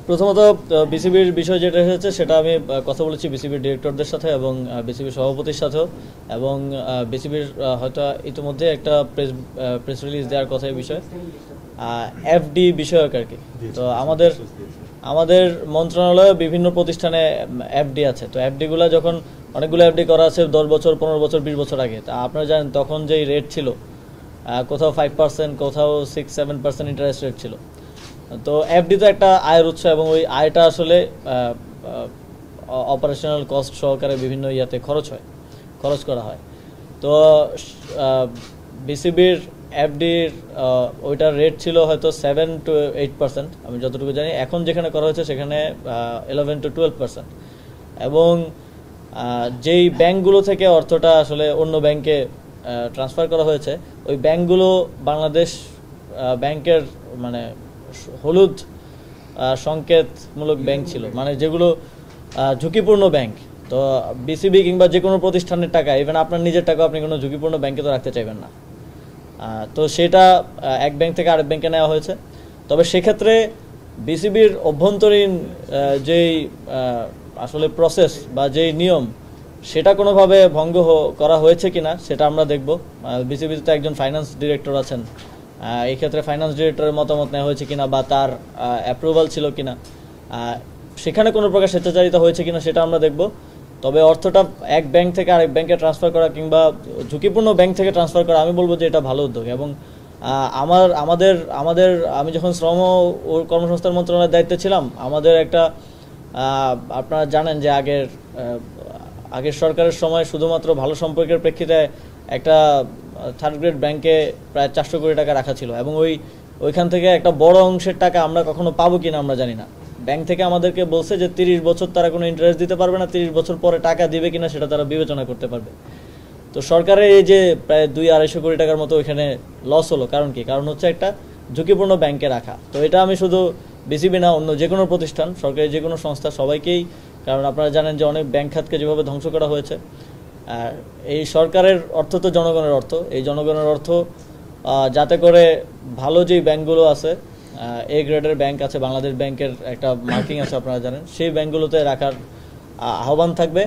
প্রথমত বিসিবির বিষয় যেটা হয়েছে সেটা আমি কথা বলেছি বিসিবির ডিরেক্টরদের সাথে এবং বিসিবির সভাপতির সাথেও, এবং বিসিবির হয়তো ইতিমধ্যে একটা প্রেস রিলিজ দেওয়ার কথা এই বিষয়ে, এফডি বিষয়ক আর কি। তো আমাদের মন্ত্রণালয়ে বিভিন্ন প্রতিষ্ঠানে এফডি আছে। তো এফডিগুলো যখন অনেকগুলো এফডি করা আছে 10 বছর, 15 বছর, 20 বছর আগে, তা আপনারা জানেন তখন যেই রেট ছিল, কোথাও 5%, কোথাও 6-7% ইন্টারেস্ট রেট ছিল। তো এফডি তো একটা আয়ের উৎস, এবং ওই আয়টা আসলে অপারেশনাল কস্ট সহকারে বিভিন্ন ইয়াতে খরচ করা হয়। তো বিসিবির এফডির ওইটার রেট ছিল হয়তো 7-8%, আমি যতটুকু জানি। এখন যেখানে করা হয়েছে সেখানে 11-12%। এবং যেই ব্যাংকগুলো থেকে অর্থটা আসলে অন্য ব্যাংকে ট্রান্সফার করা হয়েছে, ওই ব্যাংকগুলো বাংলাদেশ ব্যাংকের মানে হলুদ সংকেতমূলক ব্যাংক ছিল, মানে যেগুলো ঝুঁকিপূর্ণ ব্যাংক। তো বিসিবি কিংবা যে কোনো প্রতিষ্ঠানের টাকা, ইভেন আপনার নিজের টাকা আপনি কোনো ঝুঁকিপূর্ণ ব্যাংকে তো রাখতে চাইবেন না। তো সেটা এক ব্যাংক থেকে আরেক ব্যাংকে নেওয়া হয়েছে। তবে সেক্ষেত্রে বিসিবির অভ্যন্তরীণ যেই আসলে প্রসেস বা যেই নিয়ম, সেটা কোনোভাবে ভঙ্গ করা হয়েছে কিনা সেটা আমরা দেখব। বিসিবিতে একজন ফাইন্যান্স ডিরেক্টর আছেন, এই ক্ষেত্রে ফাইন্যান্স ডিরেক্টরের মতামত নেওয়া হয়েছে কিনা বা তার অ্যাপ্রুভাল ছিল কিনা, সেখানে কোনো প্রকার স্বেচ্ছাচারিতা হয়েছে কিনা সেটা আমরা দেখব। তবে অর্থটা এক ব্যাংক থেকে আরেক ব্যাংকে ট্রান্সফার করা কিংবা ঝুঁকিপূর্ণ ব্যাংক থেকে ট্রান্সফার করা, আমি বলবো যে এটা ভালো উদ্যোগ। এবং আমি যখন শ্রম ও কর্মসংস্থান মন্ত্রণালয়ের দায়িত্বে ছিলাম, আমাদের একটা আপনারা জানেন যে আগের সরকারের সময় শুধুমাত্র ভালো সম্পর্কের প্রেক্ষিতে একটা থার্ড গ্রেড ব্যাংকে প্রায় 400 কোটি টাকা রাখা ছিল, এবং ওইখান থেকে একটা বড় অংশের টাকা আমরা কখনো পাবো কিনা আমরা জানি না। ব্যাংক থেকে আমাদেরকে বলছে যে 30 বছর তারা কোনো ইন্টারেস্ট দিতে পারবে না, 30 বছর পরে টাকা দিবে কিনা সেটা তারা বিবেচনা করতে পারবে। তো সরকারের এই যে প্রায় 200-250 কোটি টাকার মতো ওইখানে লস হলো, কারণ কি? কারণ হচ্ছে একটা ঝুঁকিপূর্ণ ব্যাংকে রাখা। তো এটা আমি শুধু বিসিবি না, অন্য যে কোনো প্রতিষ্ঠান, সরকারি যে কোনো সংস্থা, সবাইকেই, কারণ আপনারা জানেন যে অনেক ব্যাংক খাতকে যেভাবে ধ্বংস করা হয়েছে, আর এই সরকারের অর্থ তো জনগণের অর্থ, এই জনগণের অর্থ যাতে করে ভালো যেই ব্যাংকগুলো আছে, এ গ্রেডের ব্যাংক আছে, বাংলাদেশ ব্যাংকের একটা মার্কিং আছে আপনারা জানেন, সেই ব্যাংকগুলোতে রাখার আহ্বান থাকবে।